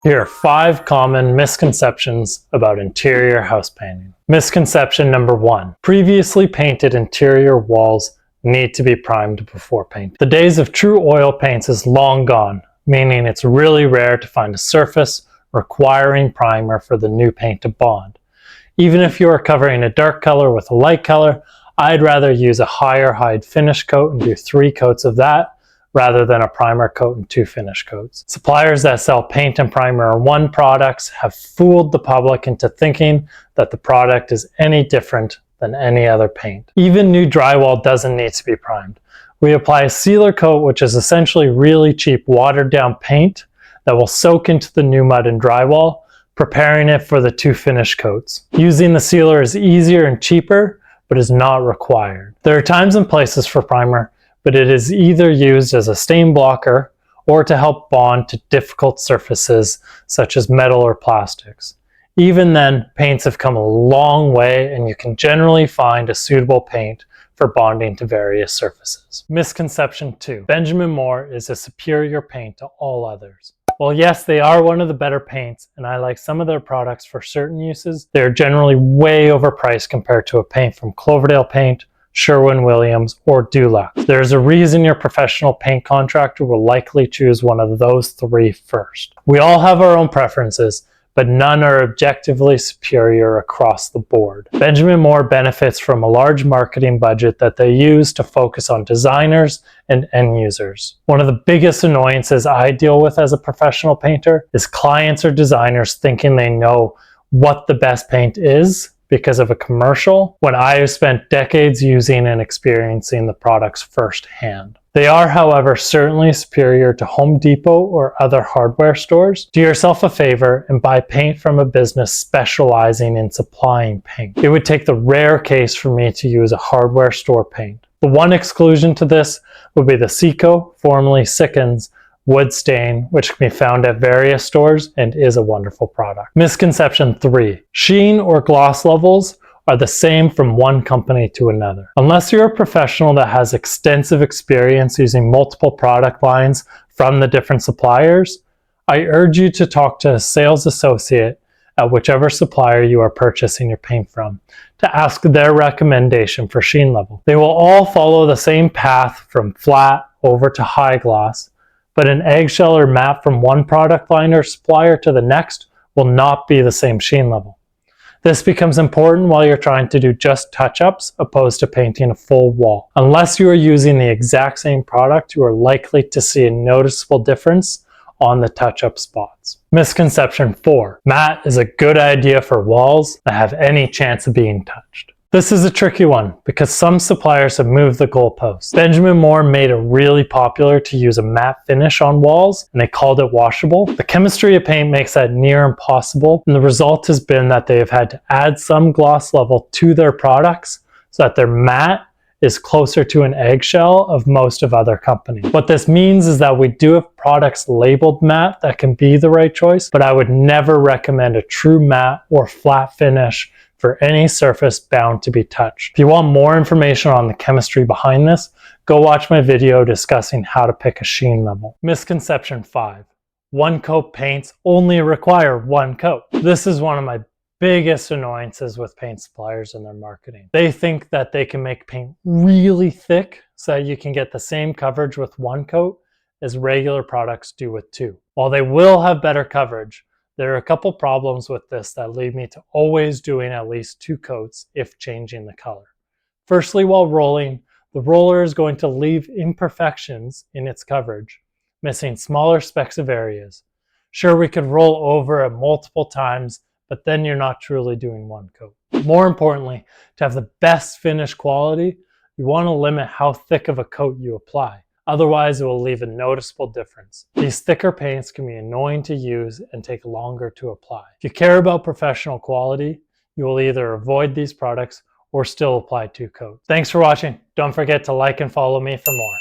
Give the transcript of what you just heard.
Here are 5 common misconceptions about interior house painting. Misconception number 1. Previously painted interior walls need to be primed before paint. The days of true oil paints is long gone, meaning it's really rare to find a surface requiring primer for the new paint to bond. Even if you are covering a dark color with a light color, I'd rather use a higher hide finish coat and do 3 coats of that rather than a primer coat and 2 finish coats. Suppliers that sell paint and primer in one products have fooled the public into thinking that the product is any different than any other paint. Even new drywall doesn't need to be primed. We apply a sealer coat, which is essentially really cheap watered down paint that will soak into the new mud and drywall, preparing it for the 2 finish coats. Using the sealer is easier and cheaper, but is not required. There are times and places for primer, but it is either used as a stain blocker or to help bond to difficult surfaces such as metal or plastics. Even then, paints have come a long way and you can generally find a suitable paint for bonding to various surfaces. Misconception 2. Benjamin Moore is a superior paint to all others. Well, yes, they are one of the better paints, and I like some of their products for certain uses. They're generally way overpriced compared to a paint from Cloverdale Paint, Sherwin-Williams, or Dulux. There's a reason your professional paint contractor will likely choose one of those 3 first. We all have our own preferences, but none are objectively superior across the board. Benjamin Moore benefits from a large marketing budget that they use to focus on designers and end users. One of the biggest annoyances I deal with as a professional painter is clients or designers thinking they know what the best paint is because of a commercial, when I have spent decades using and experiencing the products firsthand. They are, however, certainly superior to Home Depot or other hardware stores. Do yourself a favor and buy paint from a business specializing in supplying paint. It would take the rare case for me to use a hardware store paint. The one exclusion to this would be the Seco, formerly Sickens, wood stain, which can be found at various stores and is a wonderful product. Misconception 3. Sheen or gloss levels are the same from one company to another. Unless you're a professional that has extensive experience using multiple product lines from the different suppliers, I urge you to talk to a sales associate at whichever supplier you are purchasing your paint from to ask their recommendation for sheen level. They will all follow the same path from flat over to high gloss, but an eggshell or matte from one product line or supplier to the next will not be the same sheen level. This becomes important while you're trying to do just touch-ups opposed to painting a full wall. Unless you are using the exact same product, you are likely to see a noticeable difference on the touch-up spots. Misconception 4. Matte is a good idea for walls that have any chance of being touched. This is a tricky one because some suppliers have moved the goalposts. Benjamin Moore made it really popular to use a matte finish on walls and they called it washable. The chemistry of paint makes that near impossible, and the result has been that they have had to add some gloss level to their products so that their matte is closer to an eggshell of most of other companies. What this means is that we do have products labeled matte that can be the right choice, but I would never recommend a true matte or flat finish for any surface bound to be touched. If you want more information on the chemistry behind this, go watch my video discussing how to pick a sheen level. Misconception 5. One coat paints only require one coat. This is one of my biggest annoyances with paint suppliers and their marketing. They think that they can make paint really thick so that you can get the same coverage with one coat as regular products do with 2. While they will have better coverage, there are a couple problems with this that lead me to always doing at least 2 coats if changing the color. Firstly, while rolling, the roller is going to leave imperfections in its coverage, missing smaller specks of areas. Sure, we could roll over it multiple times, but then you're not truly doing one coat. More importantly, to have the best finish quality, you want to limit how thick of a coat you apply. Otherwise, it will leave a noticeable difference. These thicker paints can be annoying to use and take longer to apply. If you care about professional quality, you will either avoid these products or still apply 2 coats. Thanks for watching. Don't forget to like and follow me for more.